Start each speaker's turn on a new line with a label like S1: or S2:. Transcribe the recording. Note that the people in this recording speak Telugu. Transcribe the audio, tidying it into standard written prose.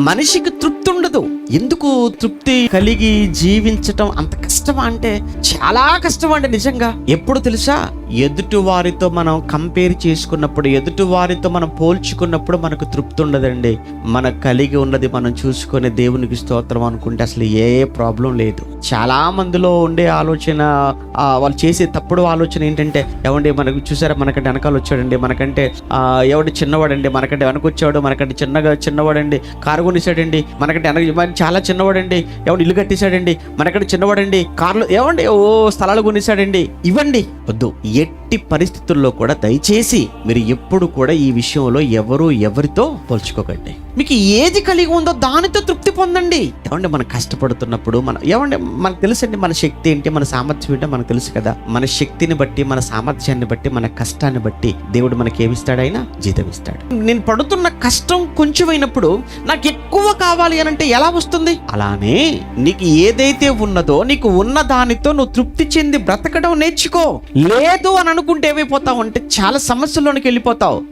S1: మనిషికి తృప్తి ఉండదు. ఎందుకు తృప్తి కలిగి జీవించటం అంత కష్టమా అంటే చాలా కష్టం అండి నిజంగా. ఎప్పుడు తెలుసా, ఎదుటి వారితో మనం కంపేర్ చేసుకున్నప్పుడు, ఎదుటి వారితో మనం పోల్చుకున్నప్పుడు మనకు తృప్తి ఉండదండి. మన కలిగి ఉన్నది మనం చూసుకొని దేవునికి స్తోత్రం అనుకుంటే అసలు ఏ ప్రాబ్లం లేదు. చాలా మందిలో ఉండే ఆలోచన, వాళ్ళు చేసే తప్పుడు ఆలోచన ఏంటంటే, ఏమండి మనకు చూసారా మనకంటే వెనకాల వచ్చాడండి, మనకంటే ఎవడు చిన్నవాడండి, మనకంటే వెనక వచ్చాడు, మనకంటే చిన్నవాడండి, కారు కొనిసాడండి, మనకంటే వెనక చాలా చిన్నవాడండి, ఎవడు ఇల్లు కట్టేశాడండి, మనకంటే చిన్నవాడండి, కార్లు ఏమండి స్థలాలు కొనిసాడండి. ఇవ్వండి వద్దు. ఎట్టి పరిస్థితుల్లో కూడా దయచేసి మీరు ఎప్పుడు కూడా ఈ విషయంలో ఎవరితో పోల్చుకోకండి. మీకు ఏది కలిగి ఉందో దానితో తృప్తి పొందండి. ఏమండి మనం కష్టపడుతున్నప్పుడు మనకు తెలుసండి మన శక్తి ఏంటి, మన సామర్థ్యం ఏంటో మనకు తెలుసు కదా. మన శక్తిని బట్టి, మన సామర్థ్యాన్ని బట్టి, మన కష్టాన్ని బట్టి దేవుడు మనకి ఏమిస్తాడు? ఆయన జీతం ఇస్తాడు. నేను పడుతున్న కష్టం కొంచెమైనప్పుడు నాకు ఎక్కువ కావాలి అని అంటే ఎలా వస్తుంది? అలానే నీకు ఏదైతే ఉన్నదో, నీకు ఉన్న దానితో నువ్వు తృప్తి చెంది బ్రతకడం నేర్చుకో. లేదు అని అనుకుంటే ఏమైపోతావు అంటే చాలా సమస్యల్లోనికి వెళ్ళిపోతావు.